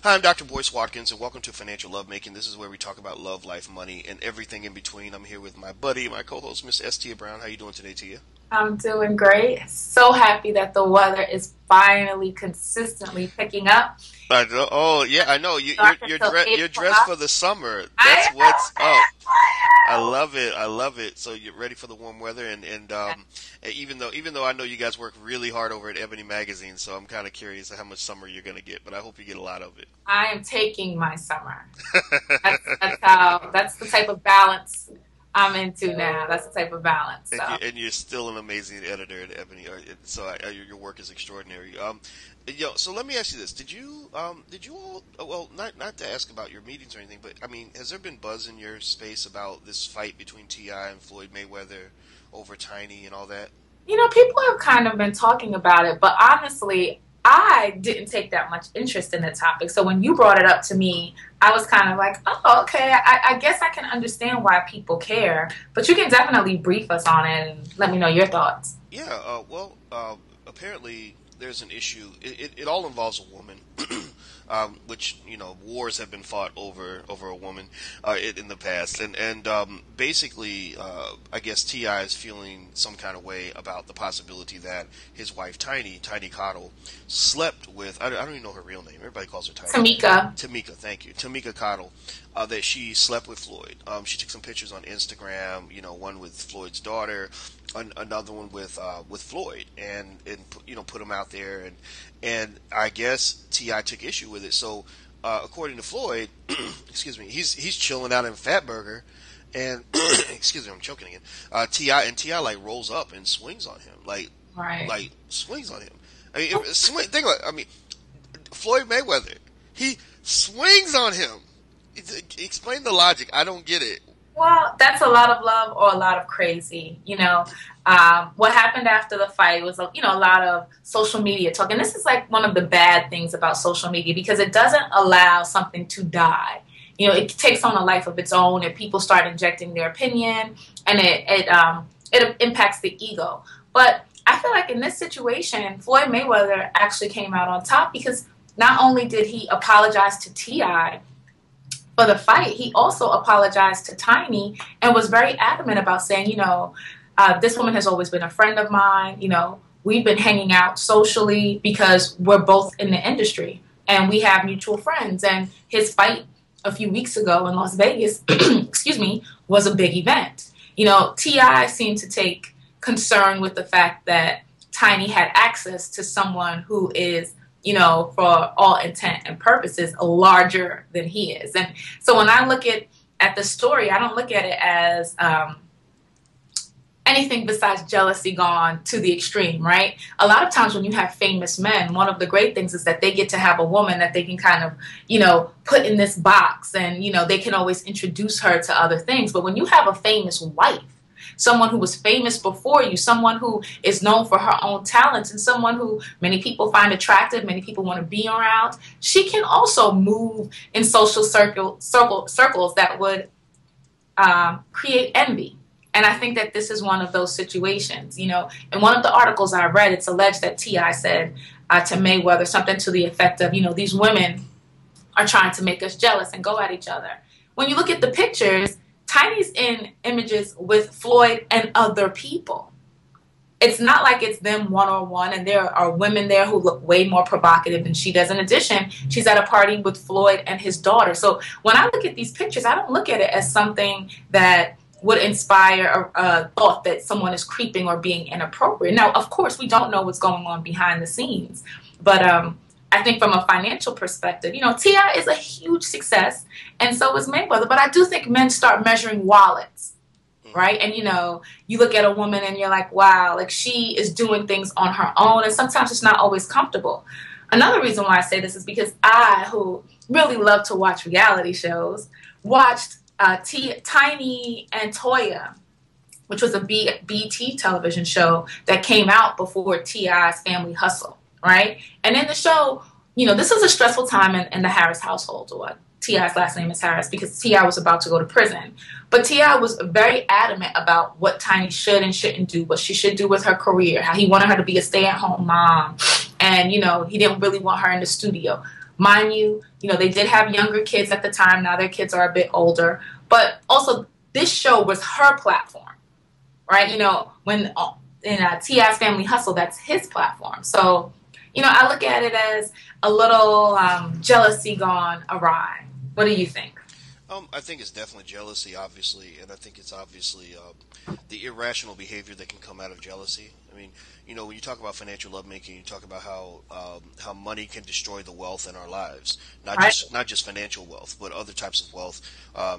Hi, I'm Dr. Boyce Watkins, and welcome to Financial Lovemaking. This is where we talk about love, life, money, and everything in between. I'm here with my buddy, my co-host, Miss S. Tia Brown. How you doing today, Tia? I'm doing great. So happy that the weather is finally consistently picking up. I know, oh yeah, I know. Dark until You're 8 dressed o'clock. for the summer. That's I what's up. I am. love it. I love it. So you're ready for the warm weather, and even though I know you guys work really hard over at Ebony Magazine, so I'm kind of curious how much summer you're gonna get. But I hope you get a lot of it. I am taking my summer. That's the type of balance I'm into now. That's the type of balance. And, So you're still an amazing editor at Ebony, so your work is extraordinary. So let me ask you this: did you all? Well, not to ask about your meetings or anything, but I mean, has there been buzz in your space about this fight between Ti and Floyd Mayweather over Tiny and all that? people have kind of been talking about it, but honestly, I didn't take that much interest in the topic. So when you brought it up to me, I was kind of like, oh, okay, I guess I can understand why people care. But you can definitely brief us on it and let me know your thoughts. Yeah. Apparently there's an issue. It all involves a woman. Which wars have been fought over a woman in the past, and basically, I guess Ti is feeling some kind of way about the possibility that his wife Tiny Cottle slept with. I don't even know her real name. Everybody calls her Tiny. Tamika. Tamika, thank you, Tamika Cottle. That she slept with Floyd. She took some pictures on Instagram. One with Floyd's daughter, another one with Floyd, and put them out there, and I guess Ti took issue with it. So according to Floyd, excuse me, he's chilling out in Fatburger, and excuse me, I'm choking again. Ti like rolls up and swings on him, Right. like swings on him. I mean, think about it. I mean, Floyd Mayweather, he swings on him. Explain the logic. I don't get it. Well, that's a lot of love or a lot of crazy. What happened after the fight was, a lot of social media talk. And this is like one of the bad things about social media because it doesn't allow something to die. It takes on a life of its own and people start injecting their opinion and it impacts the ego. But I feel like in this situation, Floyd Mayweather actually came out on top because not only did he apologize to T.I., for the fight, he also apologized to Tiny and was very adamant about saying, this woman has always been a friend of mine. We've been hanging out socially because we're both in the industry and we have mutual friends. And his fight a few weeks ago in Las Vegas, excuse me, was a big event. T.I. seemed to take concern with the fact that Tiny had access to someone who is for all intent and purposes, larger than he is. And so when I look at the story, I don't look at it as anything besides jealousy gone to the extreme, right? A lot of times when you have famous men, one of the great things is that they get to have a woman that they can kind of, put in this box and, they can always introduce her to other things. But when you have a famous wife, someone who was famous before you, someone who is known for her own talents, and someone who many people find attractive, many people want to be around, she can also move in social circles that would create envy. And I think that this is one of those situations. In one of the articles I read, it's alleged that T.I. said to Mayweather something to the effect of, these women are trying to make us jealous and go at each other. When you look at the pictures, Tiny's in images with Floyd and other people. It's not like it's them one-on-one, and there are women there who look way more provocative than she does. In addition, she's at a party with Floyd and his daughter. So when I look at these pictures, I don't look at it as something that would inspire a thought that someone is creeping or being inappropriate. Now, of course, we don't know what's going on behind the scenes, but I think from a financial perspective, T.I. is a huge success, and so is Mayweather. But I do think men start measuring wallets, right? And, you look at a woman and you're like, wow, like she is doing things on her own, and sometimes it's not always comfortable. Another reason why I say this is because I, who really love to watch reality shows, watched Tiny and Toya, which was a BT television show that came out before T.I.'s Family Hustle. Right? And in the show, this was a stressful time in the Harris household, or T.I.'s last name is Harris, because T.I. was about to go to prison. But T.I. was very adamant about what Tiny should and shouldn't do, what she should do with her career, how he wanted her to be a stay-at-home mom, and, he didn't really want her in the studio. Mind you, they did have younger kids at the time. Now their kids are a bit older. But also, this show was her platform, right? When in T.I.'s Family Hustle, that's his platform. So, I look at it as a little jealousy gone awry. What do you think? I think it's definitely jealousy, obviously, and I think it's obviously the irrational behavior that can come out of jealousy. I mean, when you talk about financial lovemaking, you talk about how money can destroy the wealth in our lives, Right. not just financial wealth, but other types of wealth,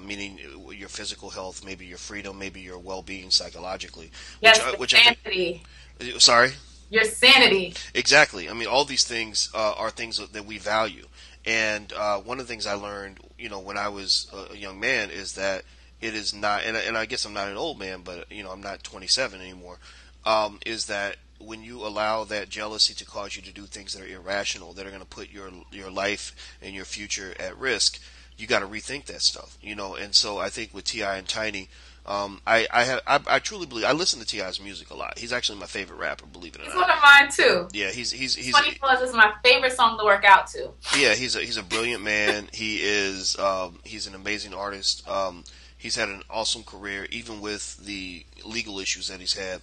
meaning your physical health, maybe your freedom, maybe your well-being psychologically. Yes, Which your I think. sanity. Sorry. Your sanity. Exactly. I mean, all these things are things that we value. And one of the things I learned, when I was a young man, is that it is not, and I guess I'm not an old man, but I'm not 27 anymore. Is that when you allow that jealousy to cause you to do things that are irrational, that are going to put your life and your future at risk, you got to rethink that stuff. And so I think with Ti and Tiny. I truly believe I listen to T.I.'s music a lot. He's actually my favorite rapper, believe it or He's not. one of mine too. Yeah, he's 20 Plus is my favorite song to work out to. yeah, he's a brilliant man. He's an amazing artist. He's had an awesome career, even with the legal issues that he's had.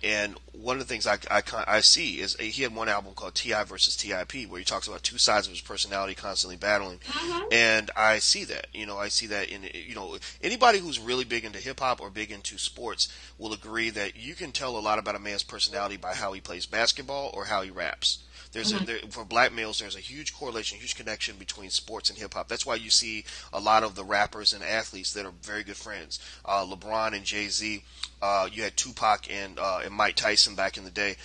And one of the things I see is he had one album called T.I. versus T.I.P. where he talks about two sides of his personality constantly battling. Mm-hmm. And I see that. I see that in, anybody who's really big into hip hop or big into sports will agree that you can tell a lot about a man's personality by how he plays basketball or how he raps. For black males, there's a huge correlation, huge connection between sports and hip hop. That's why you see a lot of the rappers and athletes that are very good friends. LeBron and Jay-Z. You had Tupac and Mike Tyson back in the day.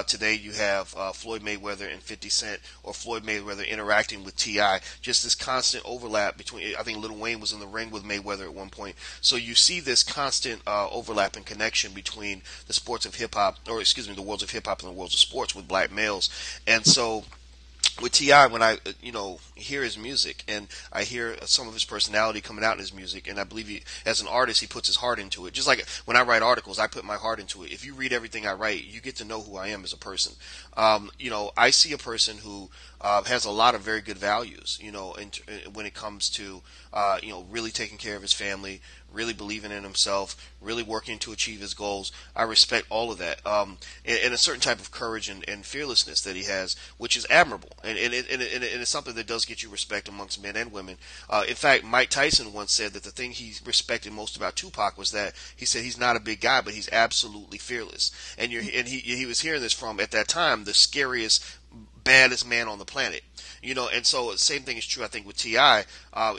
Today you have Floyd Mayweather and 50 Cent, or Floyd Mayweather interacting with T.I. Just this constant overlap between. I think Lil Wayne was in the ring with Mayweather at one point. So you see this constant overlap and connection between the sports of hip hop, or excuse me, the worlds of hip hop and the worlds of sports with black males. And so with T.I., when I hear his music and I hear some of his personality coming out in his music, and I believe as an artist he puts his heart into it. Just like when I write articles, I put my heart into it. If you read everything I write, you get to know who I am as a person. I see a person who has a lot of very good values. When it comes to really taking care of his family, really believing in himself, really working to achieve his goals. I respect all of that, and a certain type of courage and fearlessness that he has, which is admirable, and it's something that does get you respect amongst men and women. In fact, Mike Tyson once said that the thing he respected most about Tupac was that he said he's not a big guy, but he's absolutely fearless. And he was hearing this from, at that time, the scariest, baddest man on the planet. And so the same thing is true, I think, with T.I.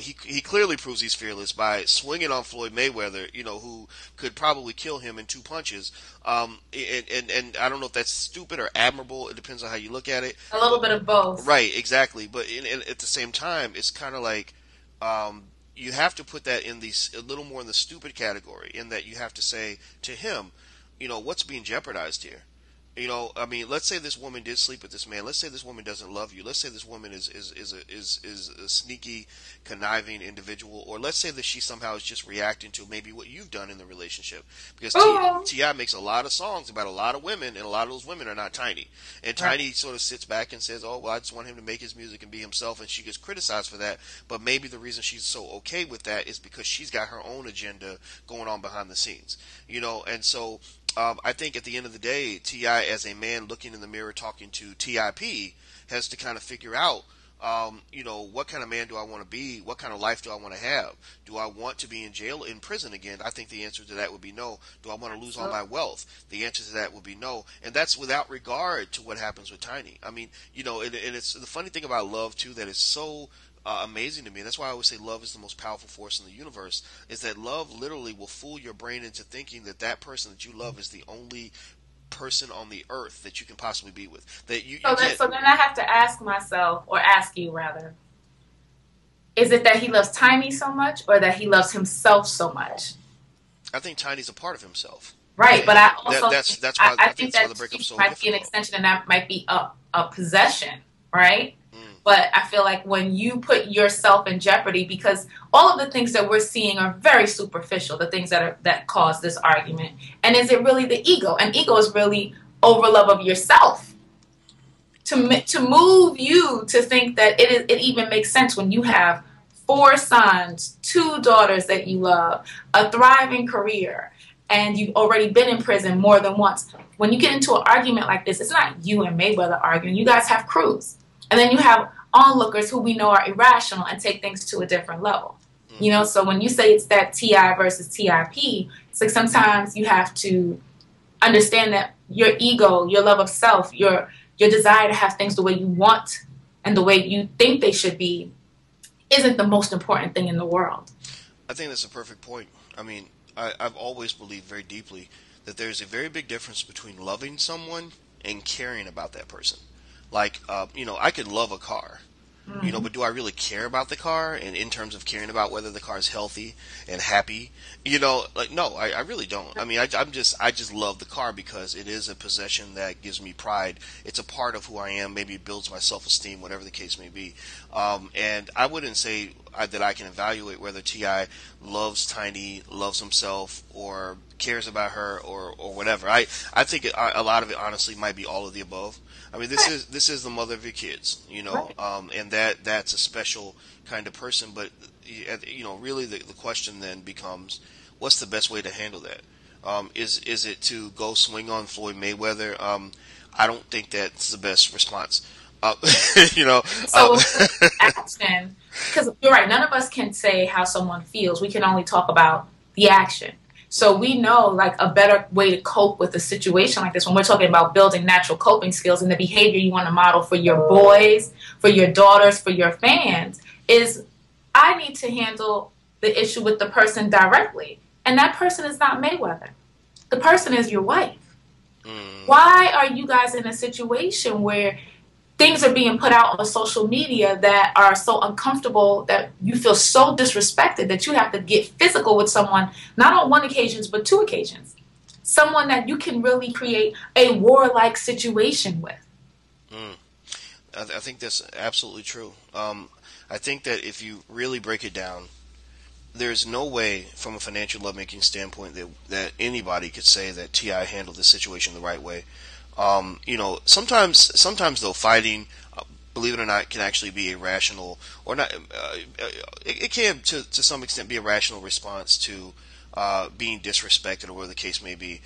He clearly proves he's fearless by swinging on Floyd Mayweather, who could probably kill him in two punches. And I don't know if that's stupid or admirable. It depends on how you look at it. A little bit of both. Right, exactly. But at the same time, it's kind of like you have to put that in a little more in the stupid category, in that you have to say to him, what's being jeopardized here? Let's say this woman did sleep with this man. Let's say this woman doesn't love you. Let's say this woman is a sneaky, conniving individual, or let's say that she somehow is just reacting to maybe what you've done in the relationship. Because T.I. makes a lot of songs about a lot of women, and a lot of those women are not Tiny. And Tiny sort of sits back and says, "Oh, well, I just want him to make his music and be himself," and she gets criticized for that. But maybe the reason she's so okay with that is because she's got her own agenda going on behind the scenes. And so. I think at the end of the day, T.I. as a man looking in the mirror talking to T.I.P. has to kind of figure out, what kind of man do I want to be? What kind of life do I want to have? Do I want to be in prison again? I think the answer to that would be no. Do I want to lose all my wealth? The answer to that would be no. And that's without regard to what happens with Tiny. I mean, and it's the funny thing about love, too, that is so amazing to me. That's why I always say love is the most powerful force in the universe, is that love literally will fool your brain into thinking that person that you love is the only person on the earth that you can possibly be with. So then I have to ask myself, or ask you rather, is it that he loves Tiny so much, or that he loves himself so much? I think Tiny's a part of himself. Right, but I also that's why I think that's why the breakup's so might difficult. be an extension, and that might be a possession, right? But I feel like when you put yourself in jeopardy, because all of the things that we're seeing are very superficial, the things that cause this argument. And is it really the ego? And ego is really overlove of yourself to move you to think that it even makes sense when you have 4 sons, 2 daughters that you love, a thriving career, and you've already been in prison more than once. When you get into an argument like this, it's not you and Mayweather arguing. You guys have crews. And then you have onlookers who we know are irrational and take things to a different level. You know, so when you say it's that TI versus TIP, it's like sometimes you have to understand that your ego, your love of self, your desire to have things the way you want and the way you think they should be isn't the most important thing in the world. I think that's a perfect point. I mean, I've always believed very deeply that there's a very big difference between loving someone and caring about that person. Like, you know, I could love a car, you know, but do I really care about the car? And in terms of caring about whether the car is healthy and happy, you know, like, no, I really don't. I mean, I just love the car because it is a possession that gives me pride. It's a part of who I am. Maybe it builds my self-esteem, whatever the case may be. And I wouldn't say that I can evaluate whether T.I. loves Tiny, loves himself, or cares about her, or whatever. I think a lot of it, honestly, might be all of the above. I mean, this is the mother of your kids, you know, and that's a special kind of person. But you know, really, the question then becomes, what's the best way to handle that? Is it to go swing on Floyd Mayweather? I don't think that's the best response. You know, so action, because you're right. None of us can say how someone feels. We can only talk about the action. So we know like a better way to cope with a situation like this when we're talking about building natural coping skills and the behavior you want to model for your boys, for your daughters, for your fans is I need to handle the issue with the person directly. And that person is not Mayweather. The person is your wife. Why are you guys in a situation where things are being put out on social media that are so uncomfortable that you feel so disrespected that you have to get physical with someone, not on 1 occasion, but 2 occasions. Someone that you can really create a warlike situation with. I think that's absolutely true. I think that if you really break it down, there's no way from a financial lovemaking standpoint that anybody could say that T.I. handled the situation the right way. You know, sometimes though, fighting, believe it or not, can actually be a rational, or not. It can, to some extent, be a rational response to being disrespected, or whatever the case may be.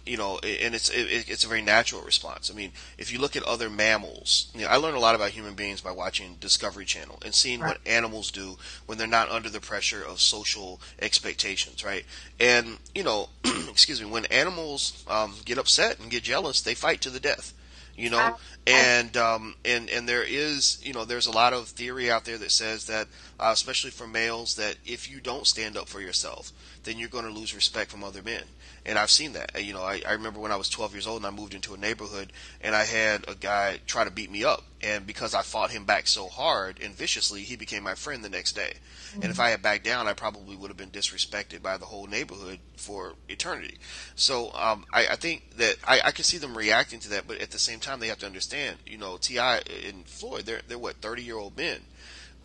You know, and it's a very natural response. I mean, if you look at other mammals, you know, I learned a lot about human beings by watching Discovery Channel and seeing what animals do when they're not under the pressure of social expectations, right? And you know, excuse me, when animals get upset and get jealous, they fight to the death. You know, and there is, you know, there's a lot of theory out there that says that, especially for males, that if you don't stand up for yourself, then you're going to lose respect from other men. And I've seen that. You know, I remember when I was 12 years old and I moved into a neighborhood and I had a guy try to beat me up. And because I fought him back so hard and viciously, he became my friend the next day. And if I had backed down, I probably would have been disrespected by the whole neighborhood for eternity. So I think that I can see them reacting to that, but at the same time, they have to understand, you know, T.I. and Floyd, they're what, 30-year-old men,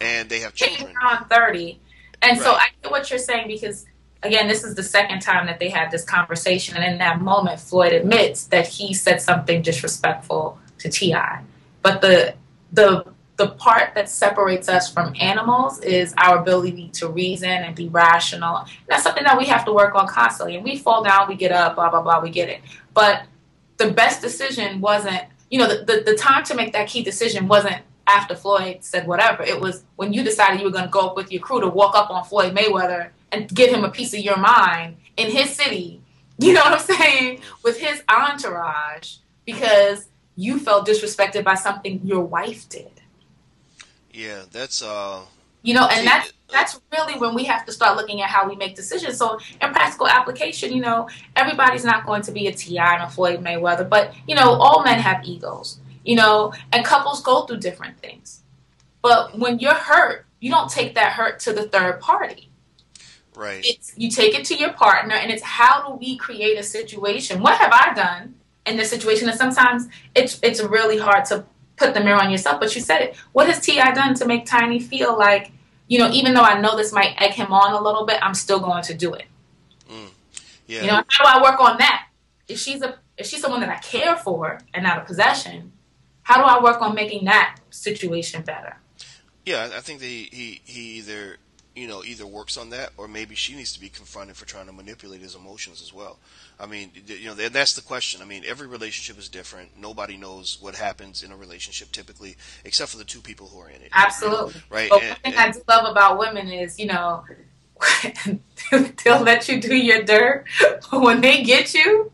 and they have children. On 30. And so I get what you're saying because, again, this is the second time that they had this conversation, and in that moment, Floyd admits that he said something disrespectful to T.I. But the part that separates us from animals is our ability to reason and be rational. And that's something that we have to work on constantly. And we fall down, we get up, blah, blah, blah, we get it. But the best decision wasn't, you know, the time to make that key decision wasn't after Floyd said whatever. It was when you decided you were going to go up with your crew to walk up on Floyd Mayweather and give him a piece of your mind in his city, you know what I'm saying, with his entourage, because you felt disrespected by something your wife did. Yeah, that's you know, and that's really when we have to start looking at how we make decisions. So in practical application, you know, everybody's not going to be a T.I. and a Floyd Mayweather, but you know, all men have egos, you know, and couples go through different things. But when you're hurt, you don't take that hurt to the third party. Right. You take it to your partner, and it's how do we create a situation? What have I done in this situation? And sometimes it's really hard to put the mirror on yourself, but you said it. What has T.I. done to make Tiny feel like, you know, even though I know this might egg him on a little bit, I'm still going to do it? Yeah. You know, how do I work on that? If she's someone that I care for and not a possession, How do I work on making that situation better? Yeah, I think that he either either works on that, or maybe she needs to be confronted for trying to manipulate his emotions as well. I mean, that's the question. I mean, every relationship is different. Nobody knows what happens in a relationship typically, except for the two people who are in it. Absolutely. Right? But one thing I do love about women is, they'll let you do your dirt, but when they get you,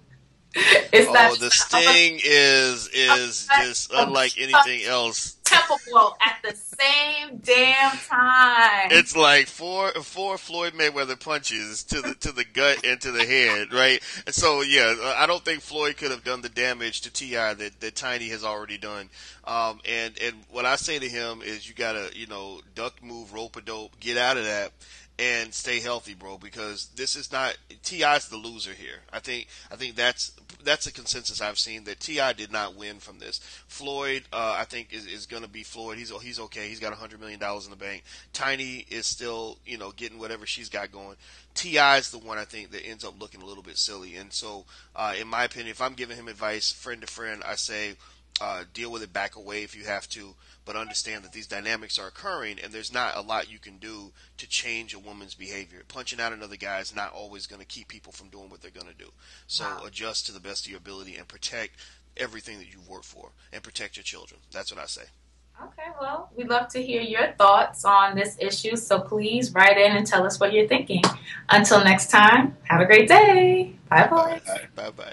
it's oh, that the sting is just unlike anything else. Temple blow at the same damn time. It's like four Floyd Mayweather punches to the gut and to the head, right? And so yeah, I don't think Floyd could have done the damage to T.I. that Tiny has already done. And what I say to him is, you gotta duck, move, rope a dope, get out of that, and stay healthy, bro, because this is not T.I.'s the loser here. I think that's a consensus I've seen, that T.I. did not win from this. Floyd, I think is going to be Floyd. He's okay. He's got $100 million in the bank. Tiny is still getting whatever she's got going. T.I. is the one, I think, that ends up looking a little bit silly. And so, in my opinion, if I'm giving him advice, friend to friend, I say, deal with it, back away if you have to, but understand that these dynamics are occurring, and there's not a lot you can do to change a woman's behavior. Punching out another guy is not always going to keep people from doing what they're going to do. So adjust to the best of your ability and protect everything that you've worked for, and protect your children. That's what I say. Okay, well, we'd love to hear your thoughts on this issue, so please write in and tell us what you're thinking. Until next time, have a great day. Bye, boys. Bye bye.